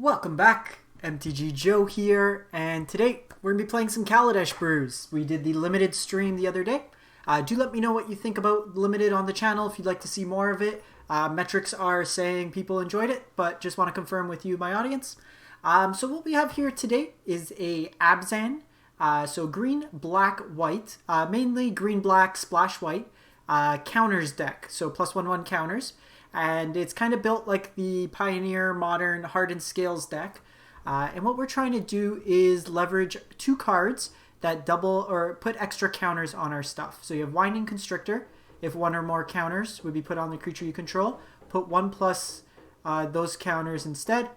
Welcome back, MTG Joe here, and today we're going to be playing some Kaladesh Brews. We did the limited stream the other day. Do let me know what you think about limited on the channel if you'd like to see more of it. Metrics are saying people enjoyed it, but just want to confirm with you, my audience. So what we have here today is a Abzan. So green, black, white, mainly green, black, splash white, counters deck. So +1/1 counters. And it's kind of built like the Pioneer Modern Hardened Scales deck. And what we're trying to do is leverage two cards that double or put extra counters on our stuff. So you have Winding Constrictor. If one or more counters would be put on the creature you control, put 1+ those counters instead.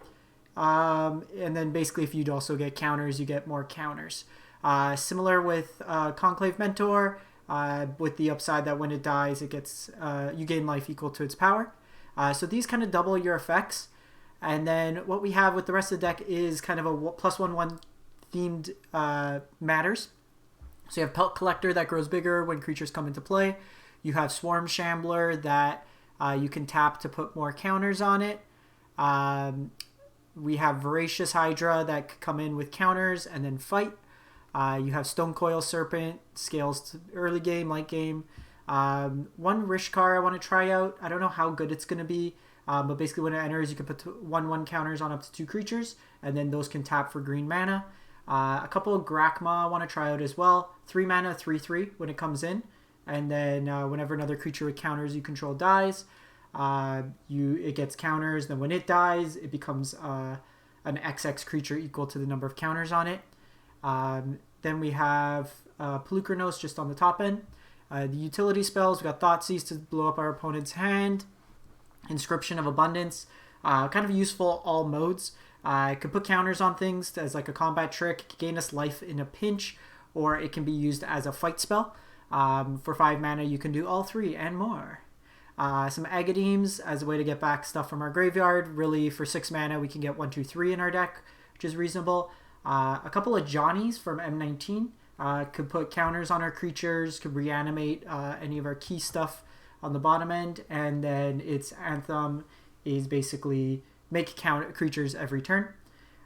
And then basically if you'd also get counters, you get more counters. Similar with Conclave Mentor, with the upside that when it dies, it gets you gain life equal to its power. So these kind of double your effects. And then what we have with the rest of the deck is kind of a +1/1 themed matters. So you have Pelt Collector that grows bigger when creatures come into play. You have Swarm Shambler that you can tap to put more counters on it. We have Voracious Hydra that could come in with counters and then fight. You have Stonecoil Serpent, scales to early game, late game. One Rishkar I want to try out. I don't know how good it's going to be, but basically when it enters, you can put 1/1 counters on up to 2 creatures, and then those can tap for green mana. A couple of Grakmaw I want to try out as well. 3 mana, 3/3 when it comes in, and then whenever another creature with counters you control dies, it gets counters. Then when it dies, it becomes an XX creature equal to the number of counters on it. Then we have Pelucranos just on the top end. The utility spells, we got Thoughtseize to blow up our opponent's hand. Inscription of Abundance, kind of useful all modes. It could put counters on things as like a combat trick. It can gain us life in a pinch, or it can be used as a fight spell. For 5 mana, you can do all 3 and more. Some Agadeems as a way to get back stuff from our graveyard. Really, for 6 mana, we can get 1, 2, 3 in our deck, which is reasonable. A couple of Ajani's from M19 could put counters on our creatures, could reanimate any of our key stuff on the bottom end, and then its Anthem is basically make count creatures every turn.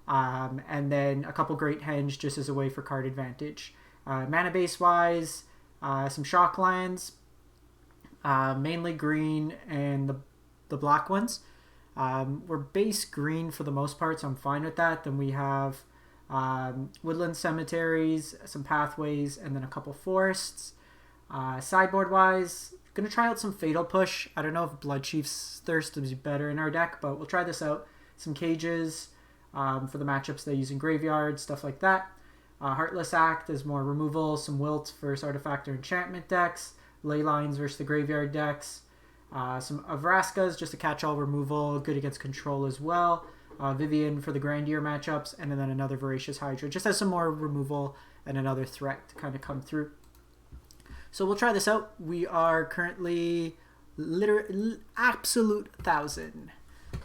And then a couple Great Henge just as a way for card advantage. Mana base wise, some shock lands, mainly green and the black ones. We're base green for the most part, so I'm fine with that. Then we have Woodland Cemeteries, some Pathways, and then a couple Forests. Sideboard wise, gonna try out some Fatal Push. I don't know if Bloodchief's Thirst is better in our deck, but we'll try this out. Some Cages for the matchups they use in Graveyard, stuff like that. Heartless Act is more removal. Some Wilt versus Artifact or Enchantment decks. Leylines versus the Graveyard decks. Some Vraskas just to catch all removal, good against control as well. Vivien for the Grandier matchups, and then another Voracious Hydra. Just has some more removal and another threat to kind of come through. So we'll try this out. We are currently absolute 1,000.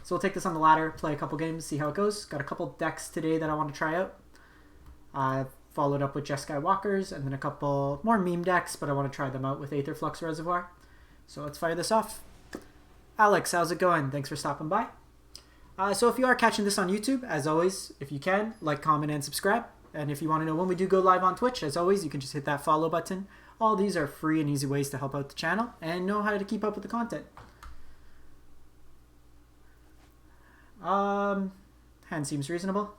So we'll take this on the ladder, play a couple games, see how it goes. Got a couple decks today that I want to try out. Followed up with Jeskai Walkers, and then a couple more meme decks, but I want to try them out with Aetherflux Reservoir. So let's fire this off. Alex, how's it going? Thanks for stopping by. So if you are catching this on YouTube, as always, if you can, like, comment, and subscribe. And if you want to know when we do go live on Twitch, as always, you can just hit that follow button. All these are free and easy ways to help out the channel and know how to keep up with the content. Hand seems reasonable.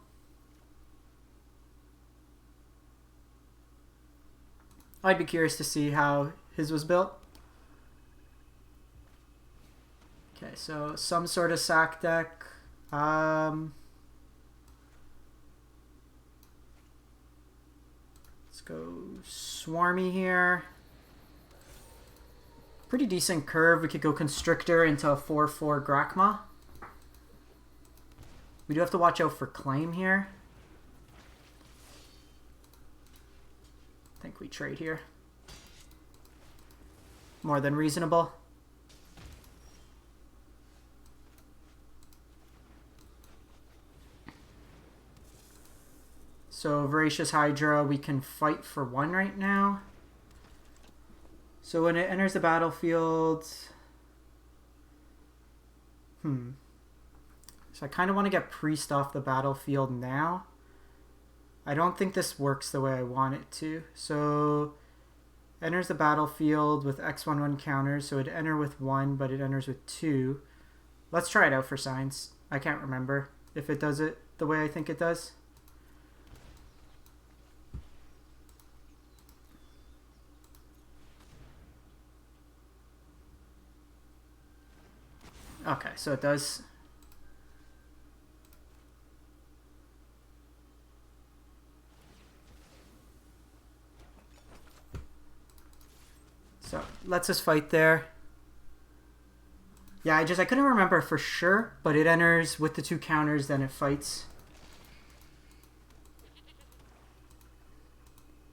I'd be curious to see how his was built. Okay, so some sort of sack deck. Let's go Swarmy here. Pretty decent curve. We could go Constrictor into a 4/4 Grakmaw. We do have to watch out for Claim here. I think we trade here. More than reasonable. So Voracious Hydra, we can fight for 1 right now. So when it enters the battlefield, So I kind of want to get Priest off the battlefield now. I don't think this works the way I want it to. So enters the battlefield with X11 counters. So it'd enter with 1, but it enters with 2. Let's try it out for signs. I can't remember if it does it the way I think it does. Okay, so it does. So lets us fight there. Yeah, I couldn't remember for sure, but it enters with the 2 counters, then it fights.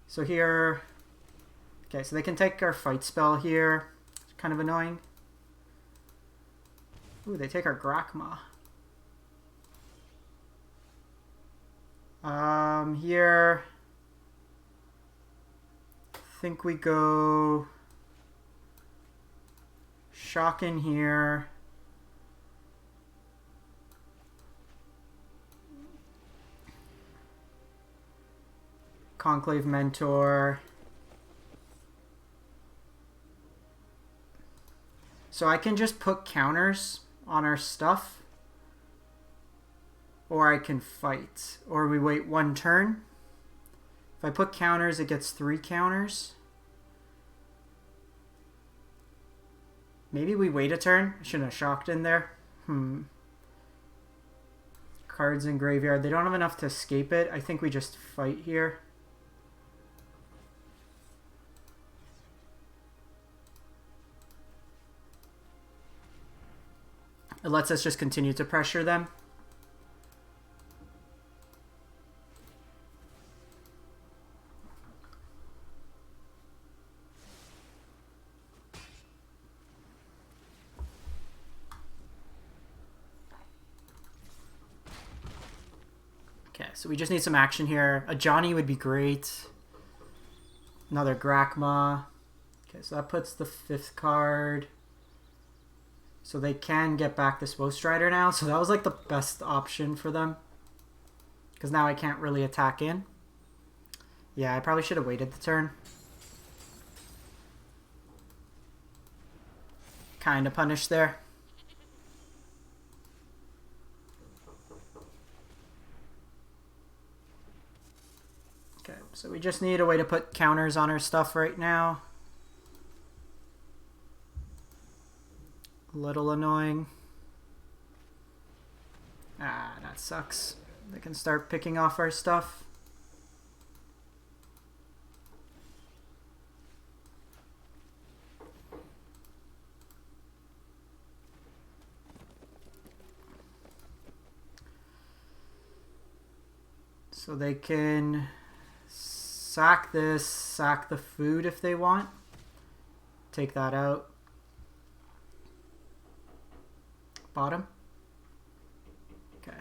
So here, okay, so they can take our fight spell here. It's kind of annoying. Ooh, they take our Grakmaw. Here, I think we go Shock in here. Conclave Mentor. So I can just put counters on our stuff, or I can fight, or we wait 1 turn. If I put counters, it gets 3 counters. Maybe we wait a turn. I shouldn't have shocked in there. Cards in graveyard. They don't have enough to escape it. I think we just fight here. It lets us just continue to pressure them. Okay, so we just need some action here. Ajani would be great. Another Grakmaw. Okay, so that puts the 5th card. So they can get back this Woe Strider now. So that was like the best option for them. Because now I can't really attack in. Yeah, I probably should have waited the turn. Kind of punished there. Okay, so we just need a way to put counters on our stuff right now. A little annoying. Ah, that sucks. They can start picking off our stuff. So they can sack this, sack the food if they want. Take that out. Bottom. Okay.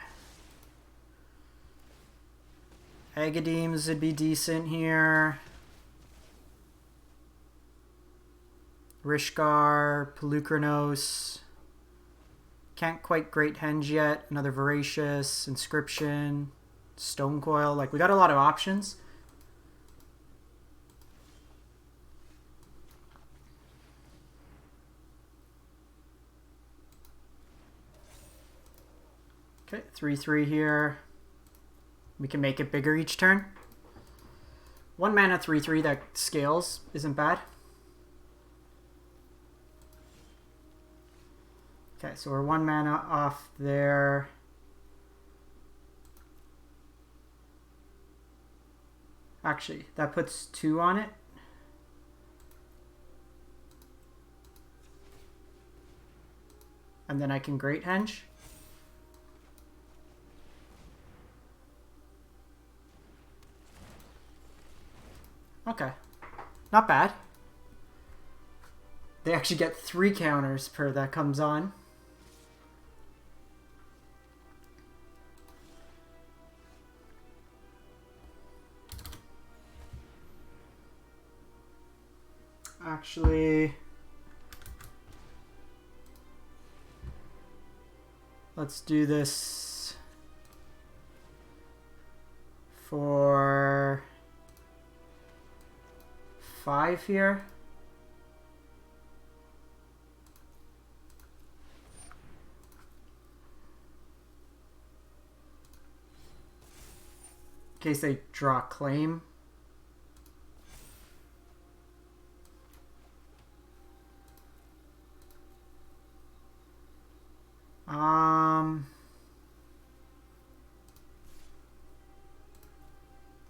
Agadeems would be decent here. Rishgar, Pelucranos. Can't quite Great Henge yet. Another Voracious, Inscription, Stonecoil. Like, we got a lot of options. Okay, 3/3 here. We can make it bigger each turn. 1 mana 3/3 that scales isn't bad. Okay, so we're 1 mana off there. Actually, that puts 2 on it. And then I can Great Henge. Okay, not bad. They actually get 3 counters per that comes on. Actually, let's do this for 5 here. In case they draw claim.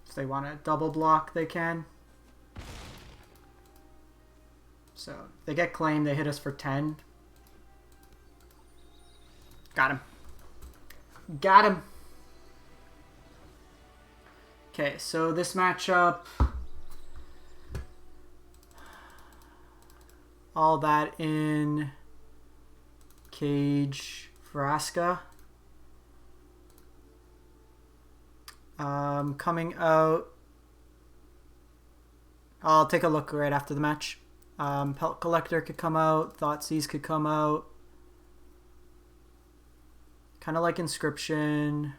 If they want to double block, they can. So they get claim, they hit us for 10. Got him. Got him. Okay, so this matchup, all that in cage Vraska. Coming out, I'll take a look right after the match. Pelt Collector could come out, Thoughtseize could come out. Kind of like Inscription.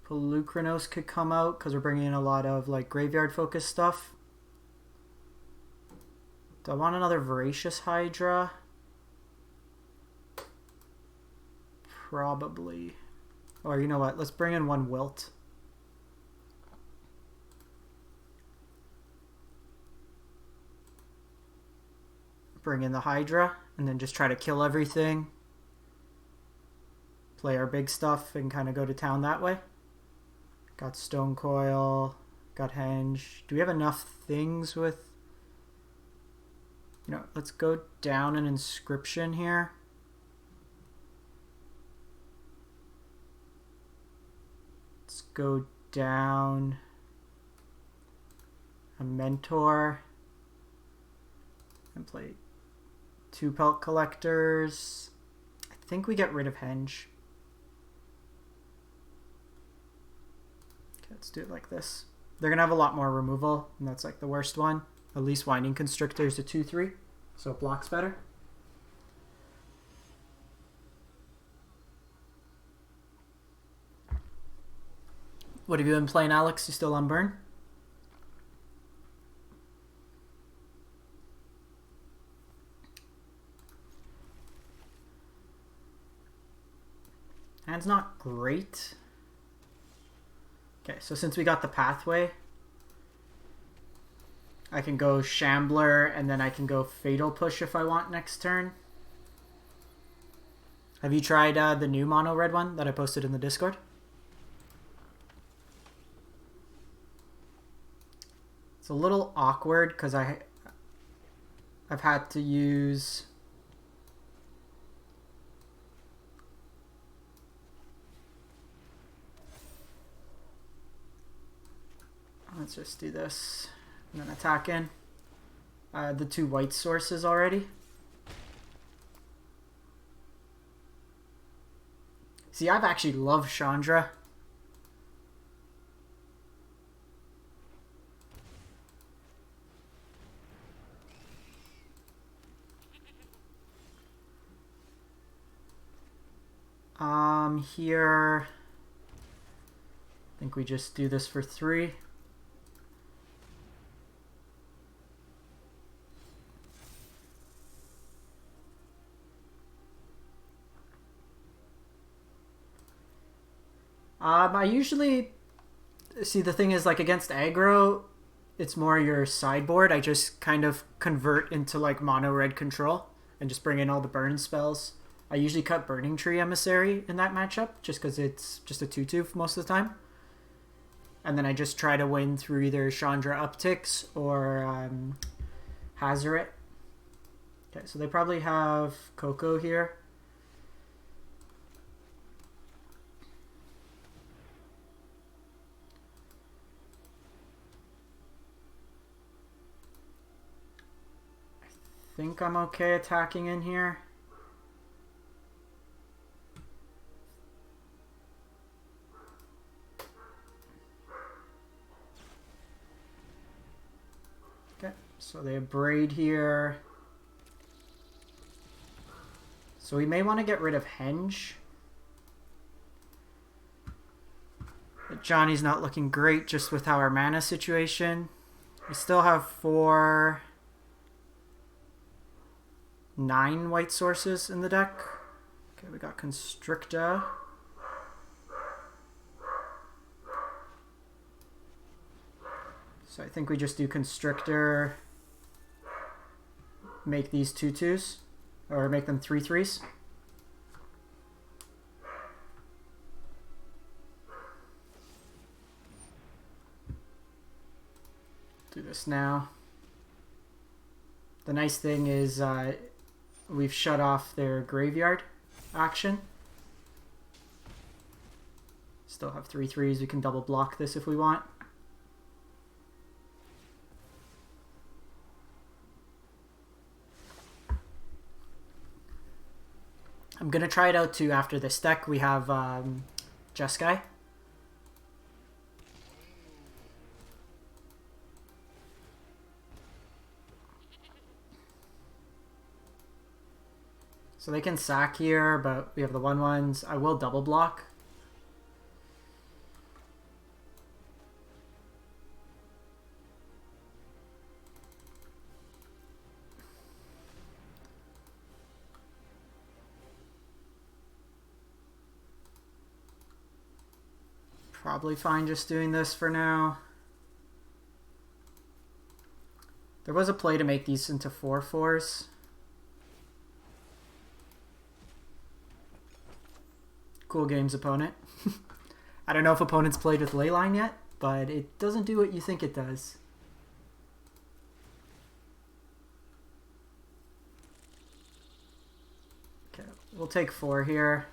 Pelucranos could come out because we're bringing in a lot of like graveyard focused stuff. Do I want another Voracious Hydra? Probably. Or you know what? Let's bring in one Wilt. Bring in the Hydra and then just try to kill everything. Play our big stuff and kind of go to town that way. Got Stonecoil, got Henge. Do we have enough things with... You know, let's go down an Inscription here. Let's go down a Mentor. And play 2 Pelt Collectors. I think we get rid of Henge. Okay, let's do it like this. They're going to have a lot more removal, and that's like the worst one. At least Winding Constrictor is a 2/3, so it blocks better. What have you been playing, Alex? You still on burn? Hand's not great. Okay, so since we got the pathway, I can go Shambler and then I can go Fatal Push if I want next turn. Have you tried the new mono red one that I posted in the Discord? It's a little awkward because I've had to use... Let's just do this and then attack in. The 2 white sources already. See, I've actually loved Chandra. Here, I think we just do this for 3. I usually see the thing is like against aggro, it's more your sideboard. I just kind of convert into like mono red control and just bring in all the burn spells. I usually cut Burning Tree Emissary in that matchup just because it's just a 2/2 most of the time. And then I just try to win through either Chandra upticks or Hazoret. Okay, so they probably have Coco here. I think I'm okay attacking in here. So they have Braid here. So we may want to get rid of Henge. Ajani's not looking great just with our mana situation. We still have 9 white sources in the deck. Okay, we got Constrictor. So I think we just do Constrictor, make these 2/2s, or make them 3/3s. Do this now. The nice thing is we've shut off their graveyard action. Still have 3/3s. We can double block this if we want. I'm going to try it out too after this deck. We have Jeskai. So they can sack here, but we have the 1/1s. I will double block. Probably fine just doing this for now. There was a play to make these into 4/4s. Cool games, opponent. I don't know if opponents played with Leyline yet, but it doesn't do what you think it does. Okay, we'll take 4 here.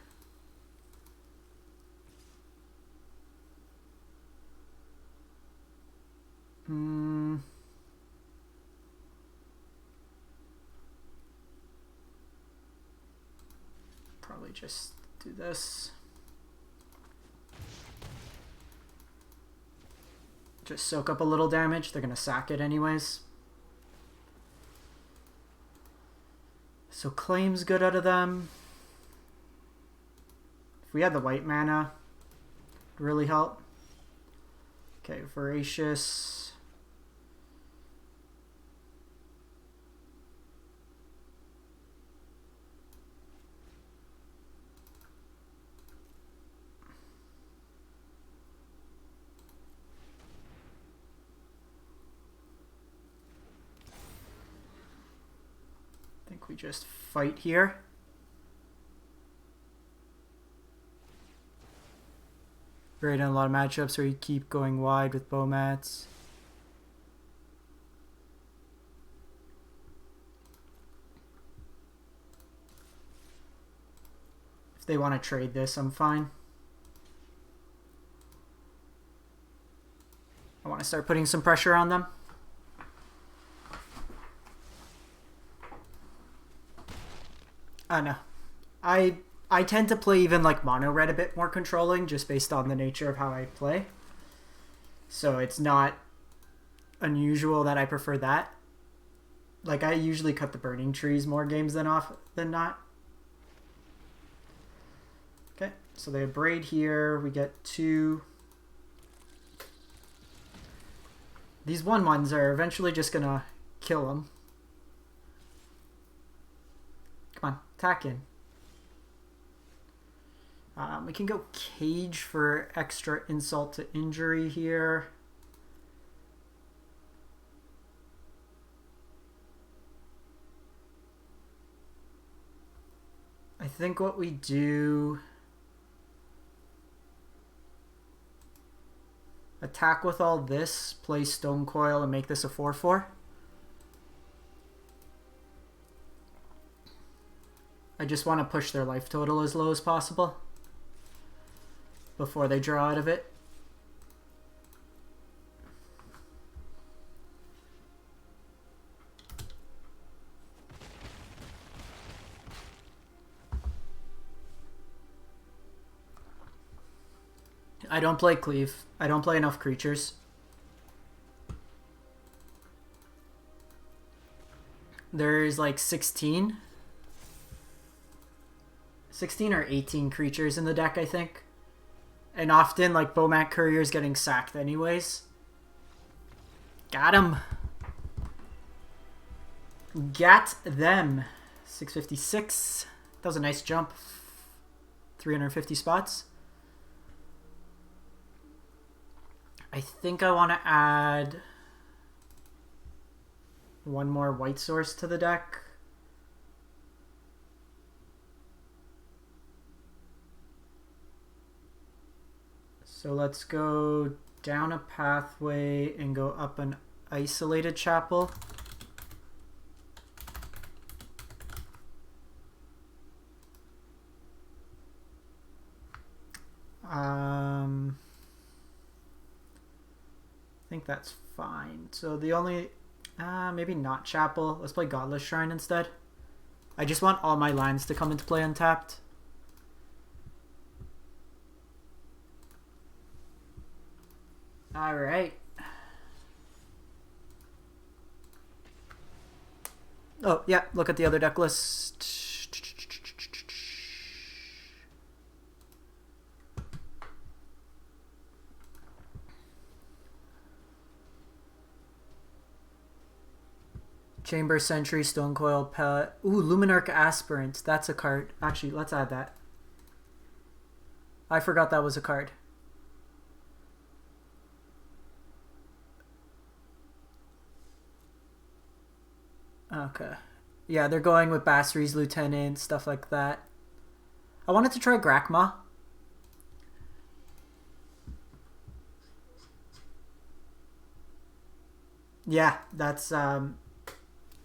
Probably just do this. Just soak up a little damage. They're going to sack it anyways. So claim's good out of them. If we had the white mana, it would really help. Okay, Voracious. I think we just fight here. Great in a lot of matchups where you keep going wide with bow mats. If they want to trade this, I'm fine. I want to start putting some pressure on them. No. I tend to play even like mono red a bit more controlling just based on the nature of how I play. So it's not unusual that I prefer that. Like I usually cut the burning trees more games than not. Okay, so they have Braid here. We get 2. These 1/1s are eventually just gonna kill them. Come on, attack in. We can go Cage for extra insult to injury here. I think what we do... attack with all this, play Stonecoil and make this a 4/4. I just want to push their life total as low as possible before they draw out of it. I don't play Cleave. I don't play enough creatures. There's like 16 or 18 creatures in the deck, I think. And often, like, Bomat Courier's getting sacked anyways. Got him. Got them. 656. That was a nice jump. 350 spots. I think I want to add one more white source to the deck. So let's go down a pathway and go up an isolated chapel. I think that's fine. So the only, maybe not chapel. Let's play Godless Shrine instead. I just want all my lands to come into play untapped. All right. Oh, yeah, look at the other deck list. Chamber Sentry, Stonecoil, Pelt. Ooh, Luminarch Aspirant. That's a card. Actually, let's add that. I forgot that was a card. Okay. Yeah, they're going with Basri's Lieutenant, stuff like that. I wanted to try Grakmaw. Yeah, that's...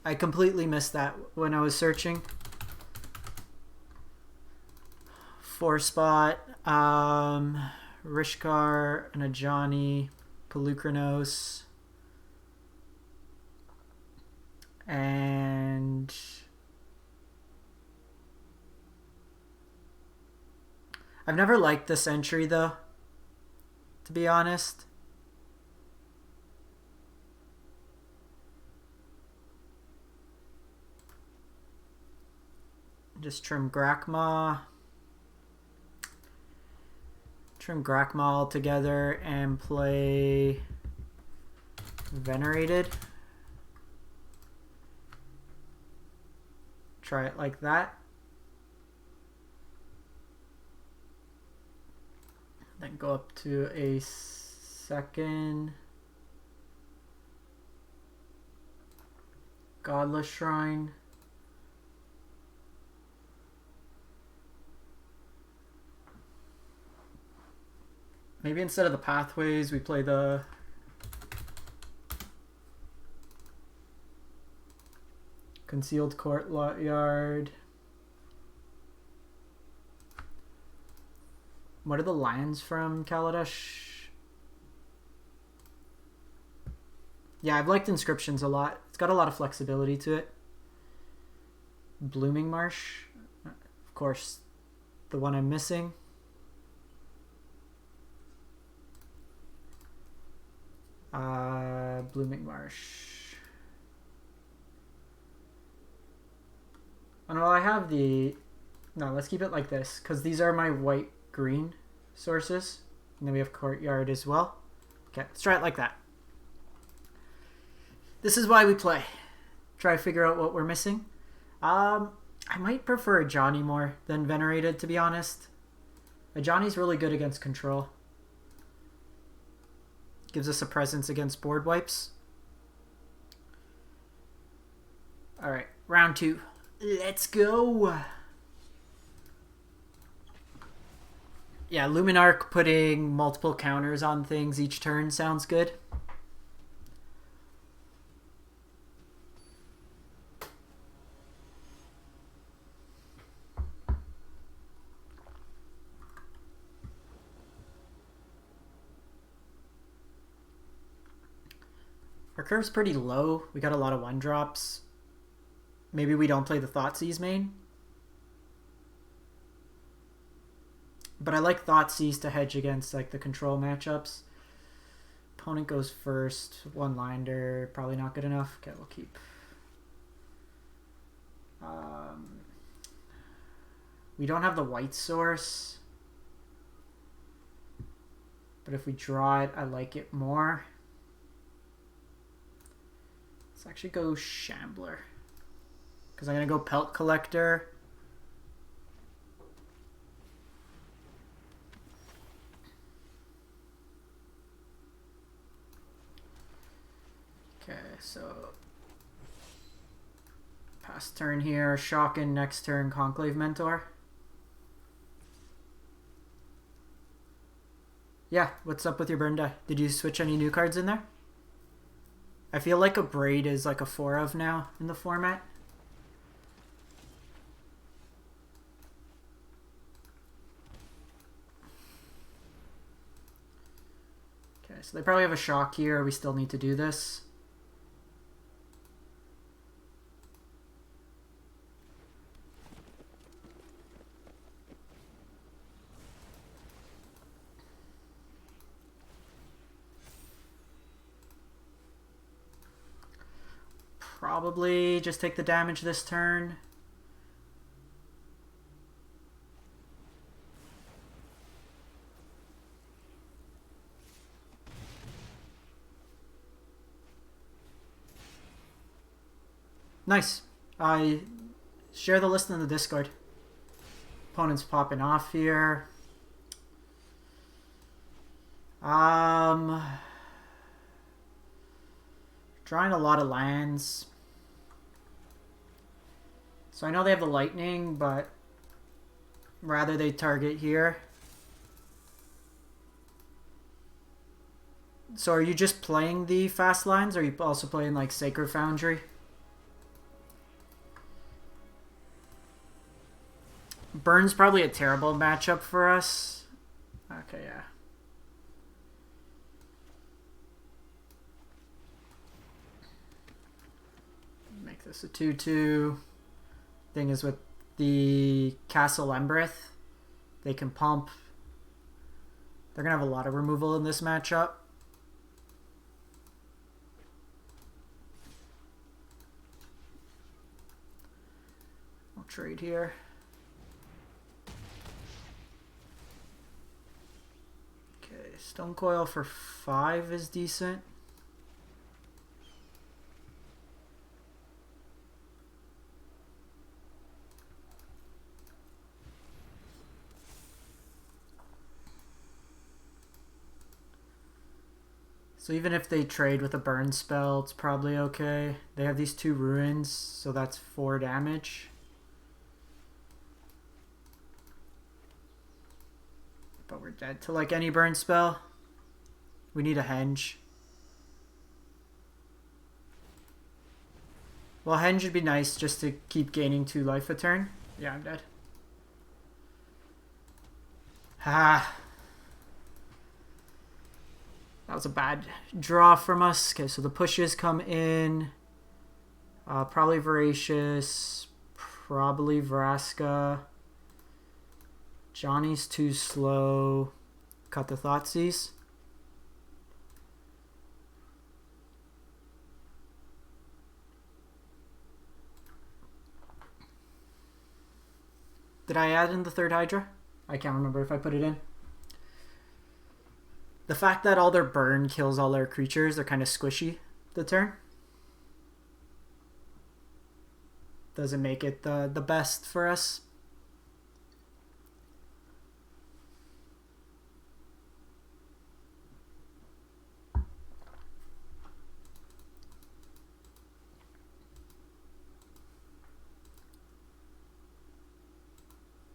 I completely missed that when I was searching. 4-spot, Rishkar, an Ajani, Pelucranos, and I've never liked the Sentry though, to be honest. Just trim Grakmaw. Trim Grakmaw all together and play Venerated. Try it like that. Then go up to a second Godless Shrine. Maybe instead of the pathways, we play the Concealed Courtyard. What are the lands from Kaladesh? Yeah, I've liked Inscriptions a lot. It's got a lot of flexibility to it. Blooming Marsh. Of course, the one I'm missing. Blooming Marsh. And well, I have the... No, let's keep it like this, because these are my white-green sources. And then we have Courtyard as well. Okay, let's try it like that. This is why we play. Try to figure out what we're missing. I might prefer Ajani more than Venerated, to be honest. Ajani's really good against control. Gives us a presence against board wipes. Alright, round 2. Let's go! Yeah, Luminarch putting multiple counters on things each turn sounds good. Our curve's pretty low. We got a lot of 1-drops. Maybe we don't play the Thoughtseize main. But I like Thoughtseize to hedge against like the control matchups. Opponent goes first. 1-liner. Probably not good enough. Okay, we'll keep. We don't have the white source. But if we draw it, I like it more. Let's actually go Shambler. Because I'm going to go Pelt Collector. Okay, so pass turn here, Shockin, next turn Conclave Mentor. Yeah, what's up with your burn die? Did you switch any new cards in there? I feel like a Braid is like a 4 of now in the format. Okay, so they probably have a shock here. We still need to do this. Probably just take the damage this turn. Nice. I share the list in the Discord. Opponent's popping off here. Drawing a lot of lands. So I know they have the lightning, but rather they target here. So are you just playing the fast lines, or are you also playing like Sacred Foundry? Burn's probably a terrible matchup for us. Okay, yeah. Make this a 2/2. Thing is with the Castle Embereth, they can pump. They're going to have a lot of removal in this matchup. I'll trade here. Okay, Stonecoil for 5 is decent. So even if they trade with a burn spell, it's probably okay. They have these 2 ruins, so that's 4 damage. But we're dead to like any burn spell. We need a Henge. Well, Henge would be nice just to keep gaining 2 life a turn. Yeah, I'm dead. Ah. That was a bad draw from us. Okay, so the pushes come in. Probably Voracious. Probably Vraska. Ajani's too slow. Cut the Thoughtseize. Did I add in the 3rd Hydra? I can't remember if I put it in. The fact that all their burn kills all their creatures, they're kind of squishy the turn. Doesn't make it the best for us.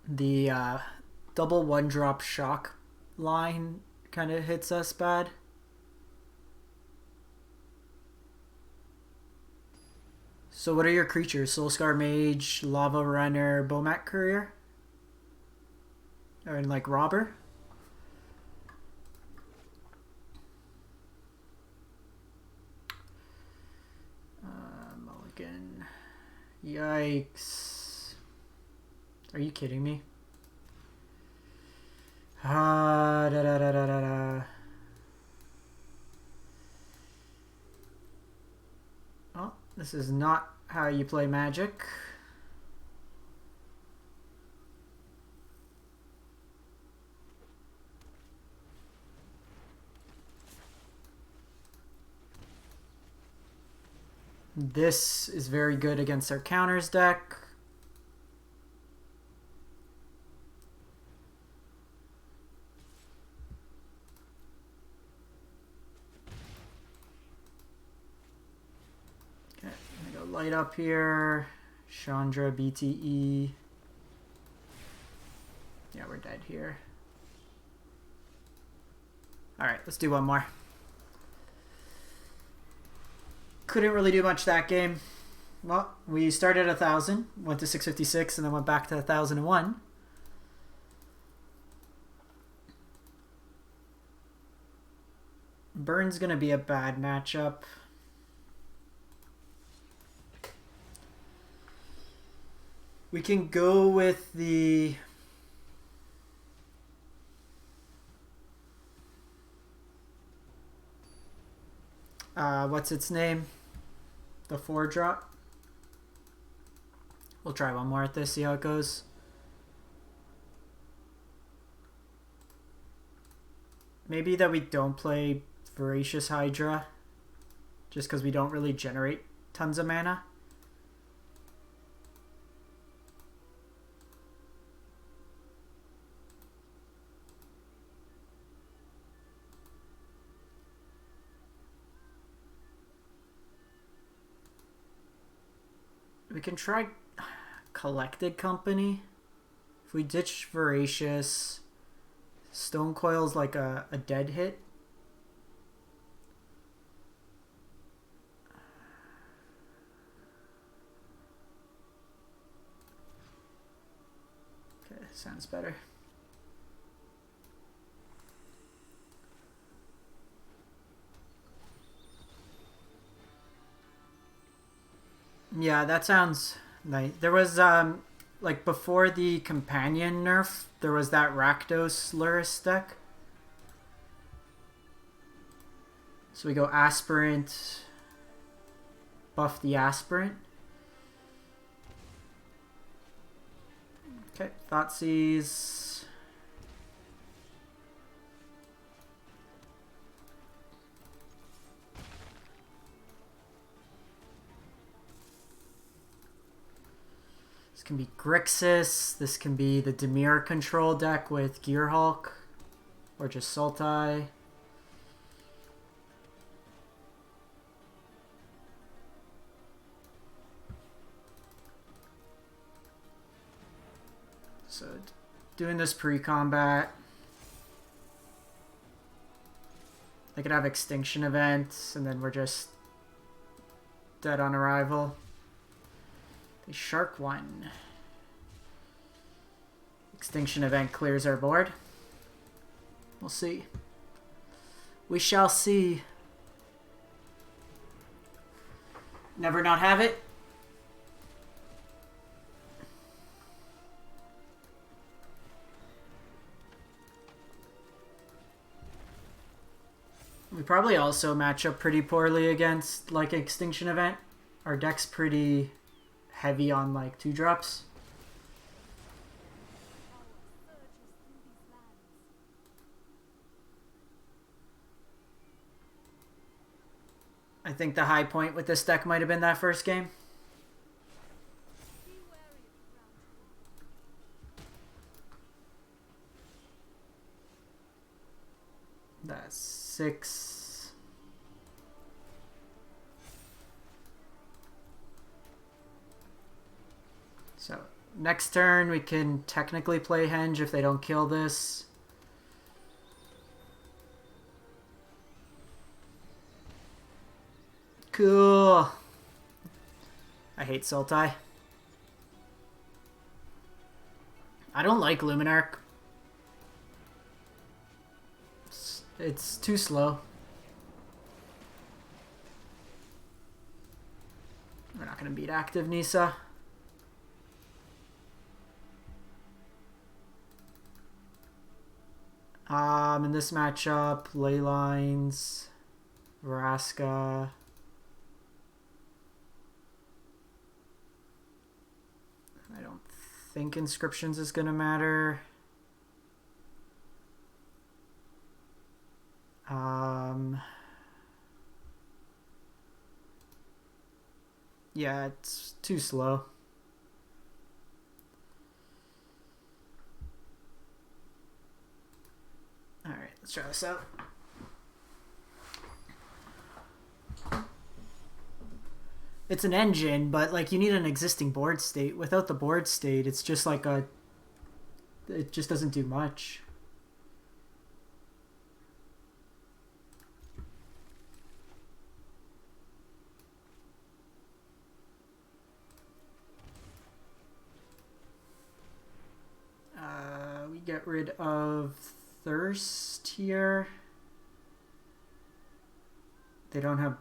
The double 1-drop shock line kind of hits us bad. So what are your creatures? Soulscar Mage, Lava Runner, Bomat Courier? Or like Robber? Mulligan. Yikes. Are you kidding me? Da, da, da, da, da, da. Oh, this is not how you play Magic. This is very good against our counters deck. Okay, I'm gonna go light up here. Chandra, BTE. Yeah, we're dead here. Alright, let's do one more. Couldn't really do much that game. Well, we started at 1,000, went to 656, and then went back to 1,001. Burn's going to be a bad matchup. We can go with the... what's its name? The 4-drop. We'll try one more at this, see how it goes. Maybe that we don't play Voracious Hydra, just because we don't really generate tons of mana. We can try Collected Company. If we ditch Voracious, Stonecoil's like a dead hit. Okay, sounds better. Yeah, that sounds nice. There was, like, before the Companion nerf, there was that Rakdos Luris deck. So we go Aspirant, buff the Aspirant. Okay, Thoughtseize. This can be Grixis. This can be the Dimir control deck with Gearhulk. Or just Sultai. So, doing this pre-combat. I could have Extinction Events, and then we're just dead on arrival. The Shark one. Extinction Event clears our board. We'll see. We shall see. Never not have it. We probably also match up pretty poorly against like Extinction Event. Our deck's pretty heavy on like 2-drops. I think the high point with this deck might have been that first game. That's 6. So next turn we can technically play Henge if they don't kill this. Cool. I hate Sultai. I don't like Luminarch. It's too slow. We're not going to beat active Nisa. In this matchup, Leylines, Vraska. I don't think Inscriptions is going to matter. Yeah, it's too slow. Alright, let's try this out. It's an engine, but like you need an existing board state. Without the board state, it's just like a... It just doesn't do much. We get rid of Thirst here. They don't have...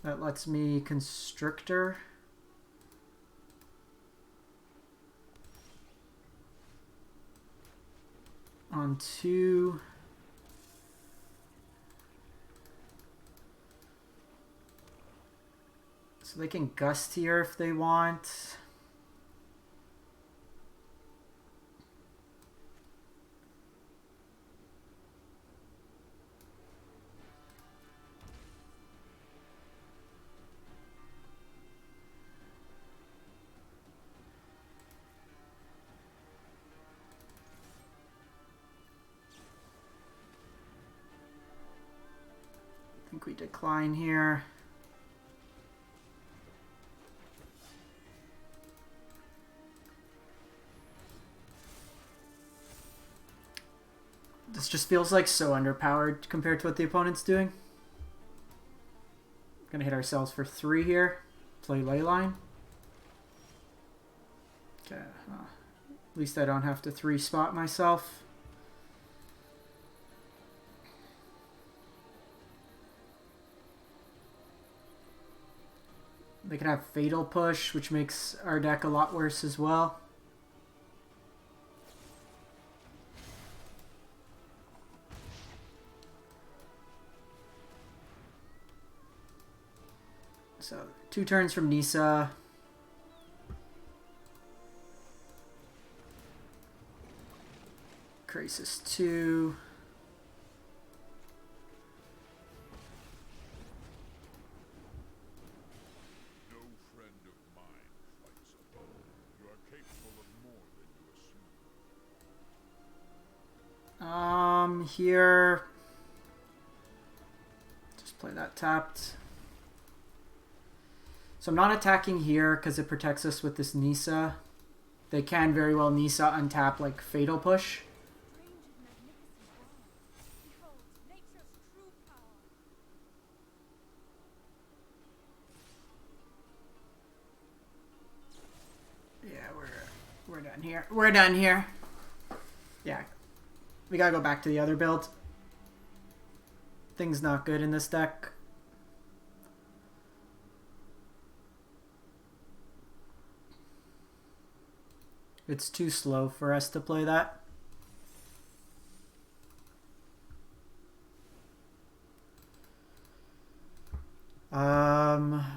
That lets me Constrictor. On 2. So they can Gust here if they want. I think we decline here. This just feels like so underpowered compared to what the opponent's doing. Gonna hit ourselves for 3 here. Play Leyline. Okay. At least I don't have to 3-spot myself. They can have Fatal Push, which makes our deck a lot worse as well. So, 2 turns from Nissa. Crisis 2. No friend of mine fights alone. You are capable of more than you assume. Here. Just play that tapped. So I'm not attacking here because it protects us with this Nissa. They can very well Nissa untap like Fatal Push. Yeah, we're done here. We're done here. Yeah. We gotta go back to the other build. Things not good in this deck. It's too slow for us to play that.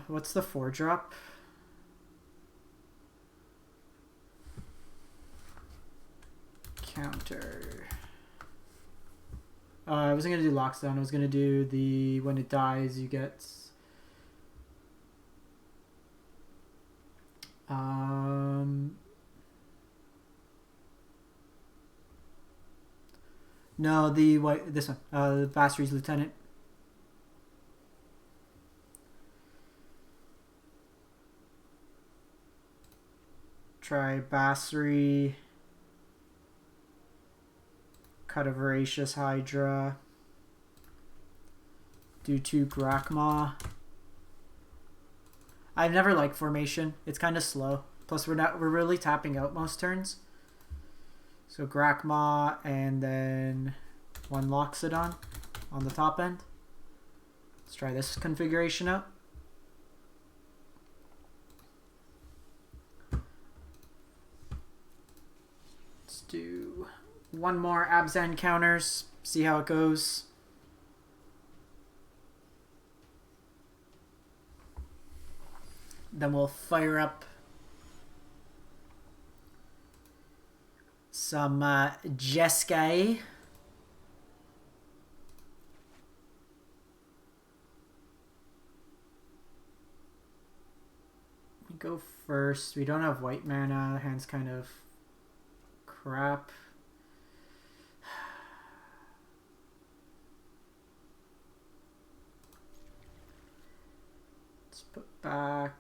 What's the 4-drop? Counter. I wasn't gonna do Lockdown. I was gonna do the when it dies you get. No, the white. This one. Basri's Lieutenant. Try Basri. Cut a Voracious Hydra. Do 2 Grakmaw. I never like formation. It's kind of slow. Plus we're really tapping out most turns. So Grakmaw and then 1 Loxodon on the top end. Let's try this configuration out. Let's do 1 more Abzan counters. See how it goes. Then we'll fire up some Jeskai. go first. We don't have white mana. Hand's kind of crap. Let's put back.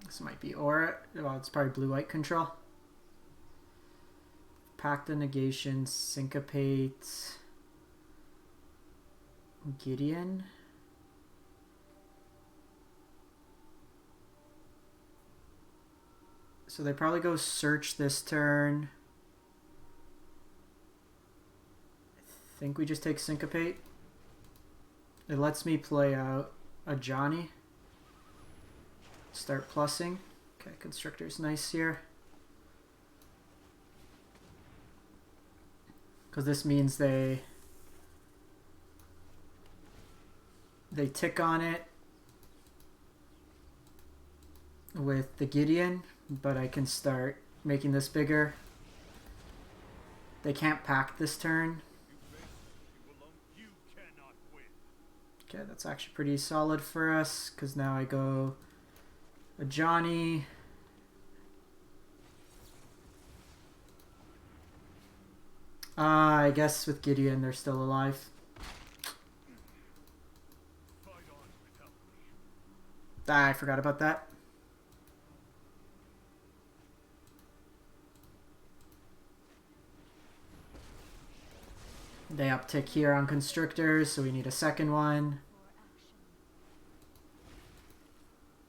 This might be aura. Well, it's probably blue-white control. Pact the Negation, Syncopate, Gideon. So they probably go search this turn. I think we just take Syncopate. It lets me play out Ajani. Start plussing. Okay, Constrictor's nice here. Because this means they tick on it with the Gideon, but I can start making this bigger. They can't pack this turn. Okay, that's actually pretty solid for us, because now I go Ajani. I guess with Gideon they're still alive. I forgot about that. They uptick here on Constrictors, so we need a second one.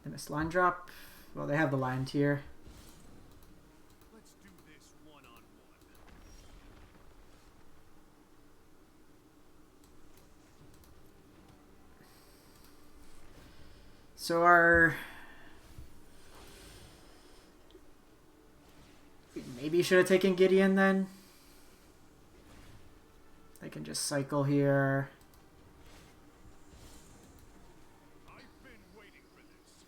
They missed line drop. Well, they have the land here. Let's do this one-on-one. So our... We maybe should have taken Gideon then. They can just cycle here. I've been waiting for this.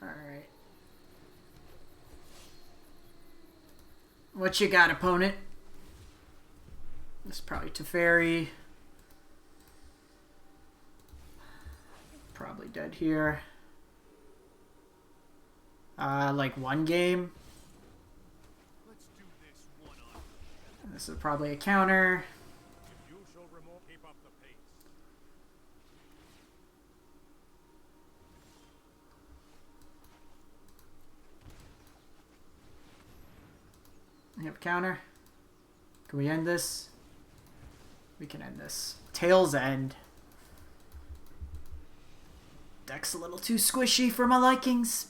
Alright. What you got, opponent? This is probably Teferi. Probably dead here. Like one game. Let's do this one-on-one. This is probably a counter. If you shall keep up the pace. We have a counter. Can we end this? We can end this. Tails End. Deck's a little too squishy for my likings.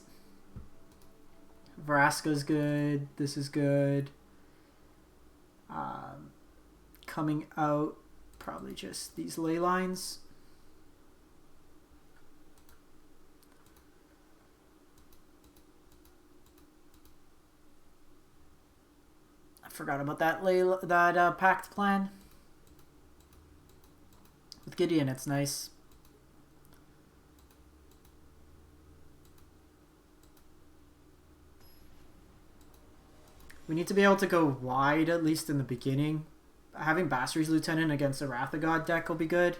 Vraska's good. This is good. Coming out, probably just these ley lines. I forgot about that pact plan. With Gideon, it's nice. We need to be able to go wide, at least in the beginning. Having Basri's Lieutenant against a Wrath of God deck will be good.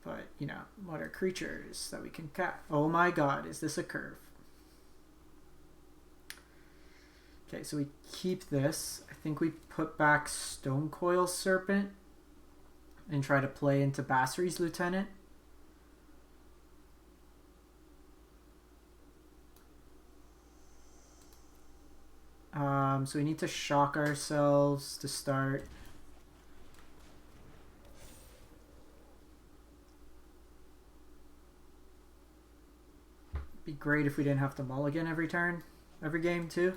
But, you know, what are creatures that we can cast? Oh my god, is this a curve? Okay, so we keep this. I think we put back Stonecoil Serpent and try to play into Basri's Lieutenant. So we need to shock ourselves to start. Be great if we didn't have to mulligan every turn, every game too.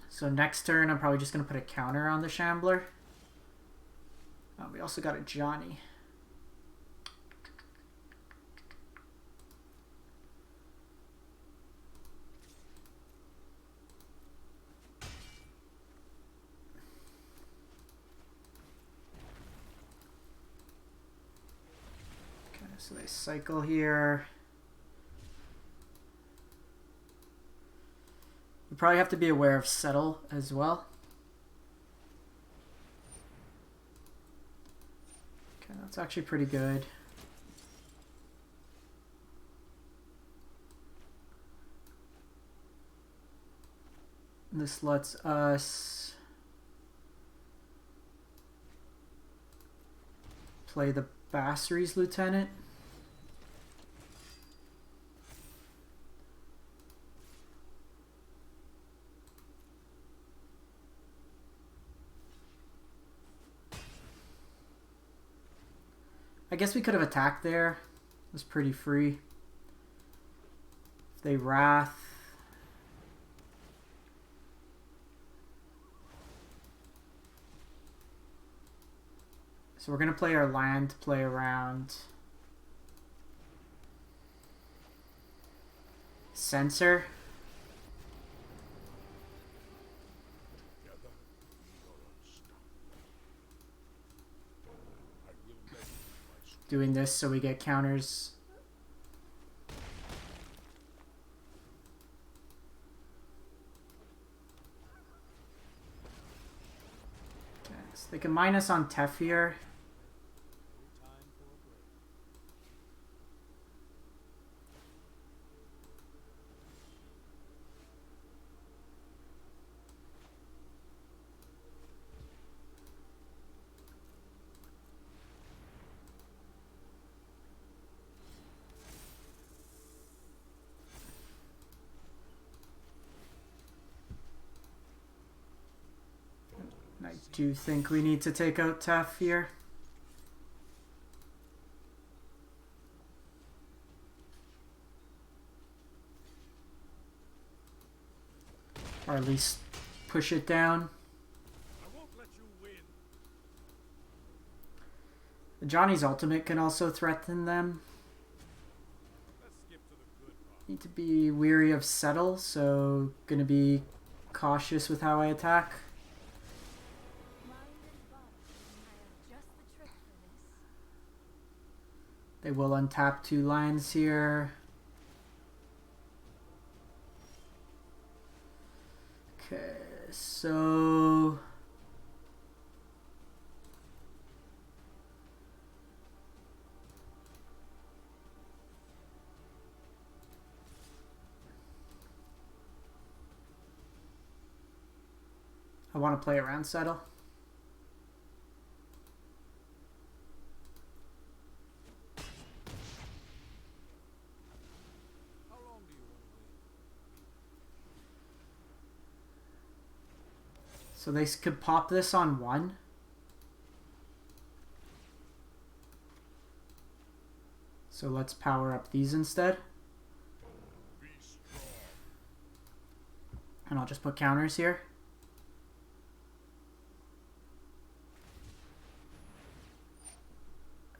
So next turn I'm probably just going to put a counter on the Shambler. We also got Ajani. so they cycle here. You probably have to be aware of settle as well. Okay, that's actually pretty good. This lets us play the Basri's Lieutenant. I guess we could have attacked there. It was pretty free. If they Wrath. So we're going to play our land, play around. Censor. Doing this so we get counters. Okay, so they can mine us on Tef here. I do think we need to take out Tef here. Or at least push it down. I won't let you win. Ajani's ultimate can also threaten them. Let's skip to the good part. Need to be weary of settle, so gonna be cautious with how I attack. They will untap 2 lands here. Okay, so I want to play around settle. So they could pop this on 1. So let's power up these instead. And I'll just put counters here.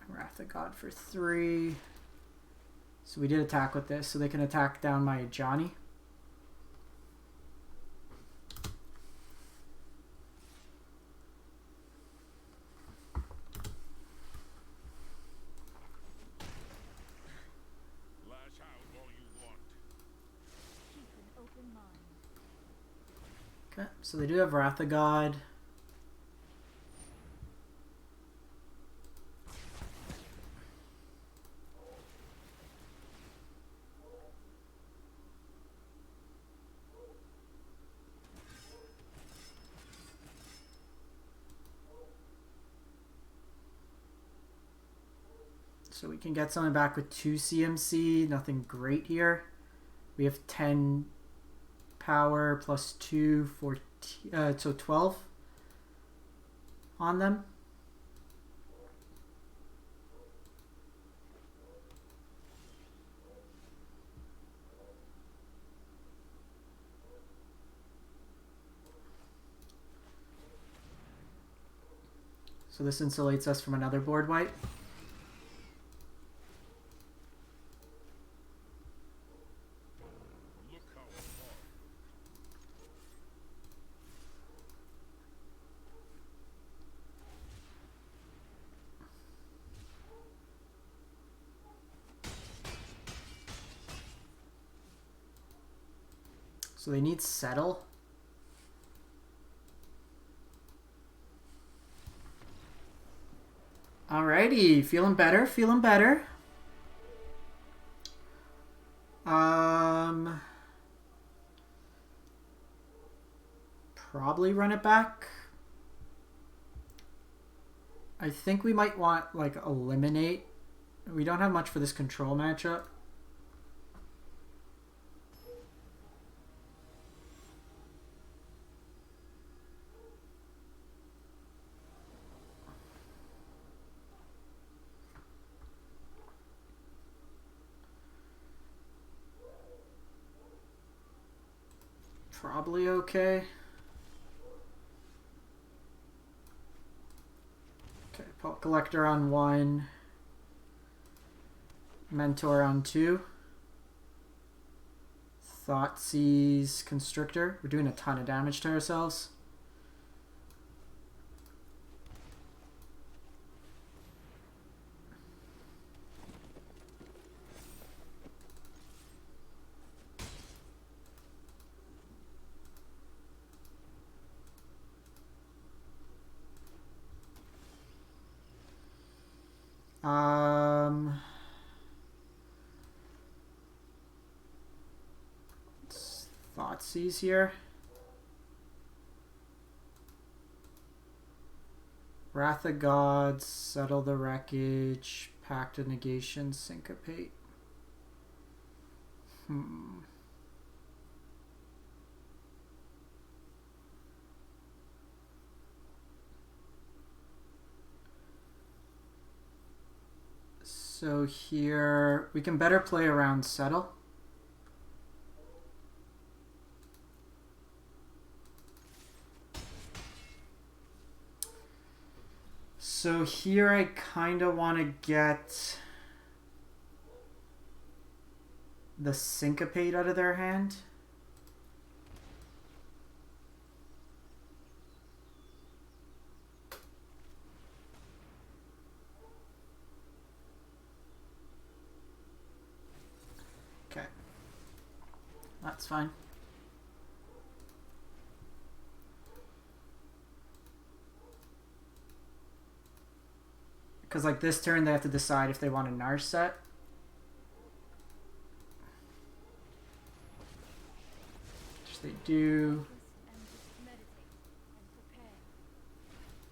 Wrath of God for 3. So we did attack with this, so they can attack down my Ajani. Okay, so they do have Wrath of God. So we can get something back with 2 CMC, nothing great here. We have 10 power plus 2, 14, so 12 on them. So this insulates us from another board wipe. So they need settle. Alrighty, feeling better, feeling better. Probably run it back. I think we might want like eliminate. We don't have much for this control matchup. Probably okay. Okay, Pelt Collector on 1. Mentor on 2. Thoughtseize Constrictor. We're doing a ton of damage to ourselves. Thoughtseize here. Wrath of Gods, Settle the Wreckage, Pact of Negation, Syncopate. So here, we can better play around Settle. So here I kind of want to get the Syncopate out of their hand. Okay. That's fine. Because like this turn they have to decide if they want a Narset. Which they do.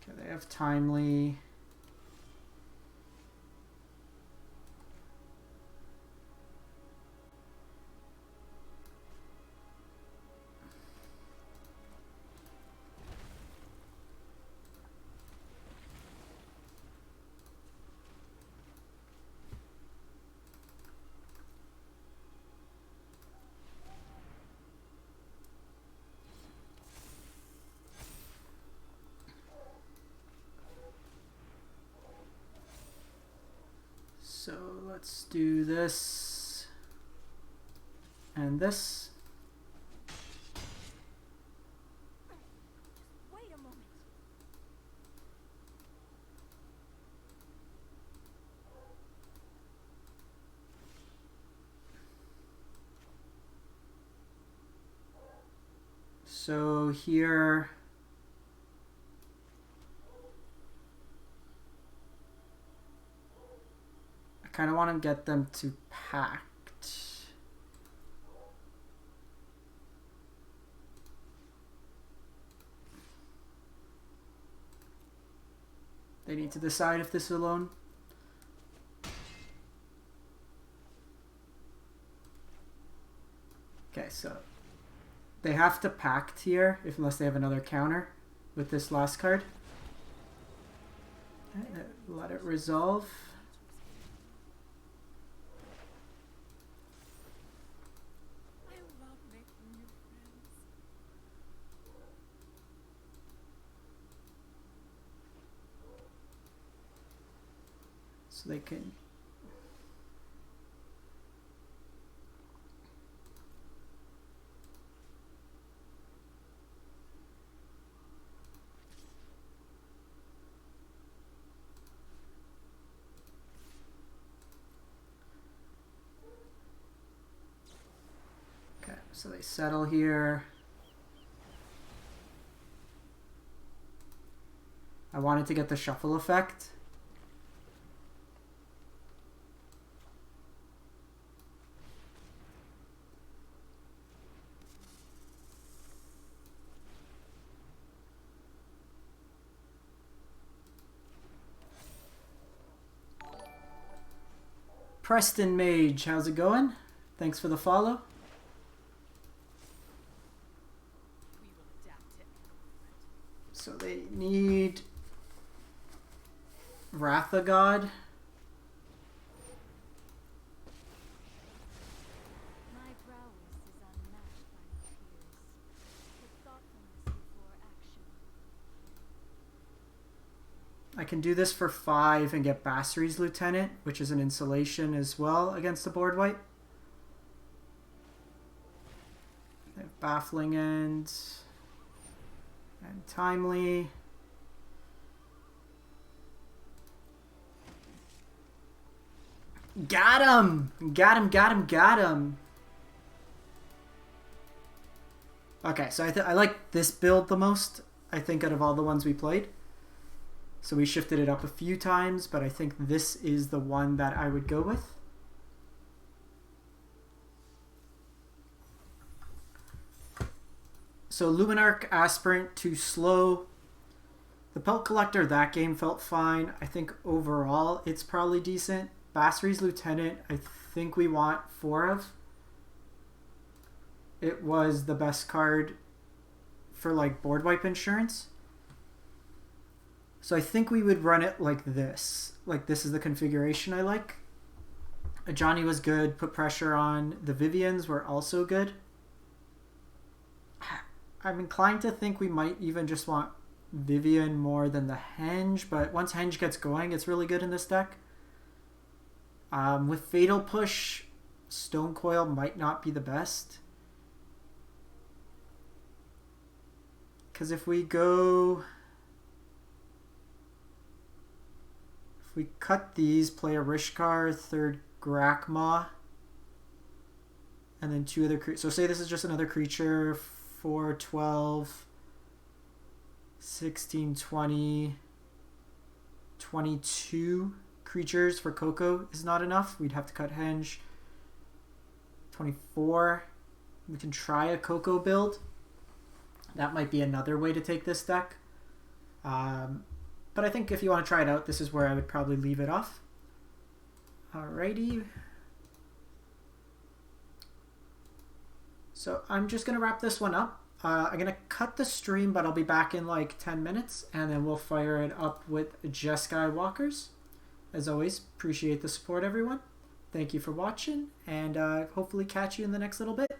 Okay, they have Timely. So let's do this and this. Wait a moment. So here kind of want to get them to pact. They need to decide if this is alone. Okay, so they have to pact here unless they have another counter with this last card. Okay, let it resolve. So they can So they settle here. I wanted to get the shuffle effect. Preston Mage, how's it going? Thanks for the follow. So they need Wrath of God. My prowess is unmatched by my peers. Put thoughtfulness before action. I can do this for 5 and get Basri's Lieutenant, which is an insulation as well against the board wipe. I have Baffling End and Timely. Got him! Got him, got him, got him! Okay, so I like this build the most, I think, out of all the ones we played. So we shifted it up a few times, but I think this is the one that I would go with. So Luminarch Aspirant too slow. The Pelt Collector, that game felt fine. I think overall it's probably decent. Basri's Lieutenant, I think we want 4 of. It was the best card for like board wipe insurance. So I think we would run it like this. Like this is the configuration I like. Ajani was good, put pressure on. The Viviens were also good. I'm inclined to think we might even just want Vivien more than the Henge, but once Henge gets going, it's really good in this deck. With Fatal Push, Stonecoil might not be the best. Because if we cut these, play a Rishkar, 3rd Grakmaw, and then 2 other creatures. So say this is just another creature, 4, 12, 16, 20, 22 creatures for Coco is not enough. We'd have to cut Henge. 24. We can try a Coco build. That might be another way to take this deck. But I think if you want to try it out, this is where I would probably leave it off. Alrighty. So I'm just going to wrap this one up. I'm going to cut the stream, but I'll be back in like 10 minutes, and then we'll fire it up with Jess Skywalkers. As always, appreciate the support, everyone. Thank you for watching, and hopefully catch you in the next little bit.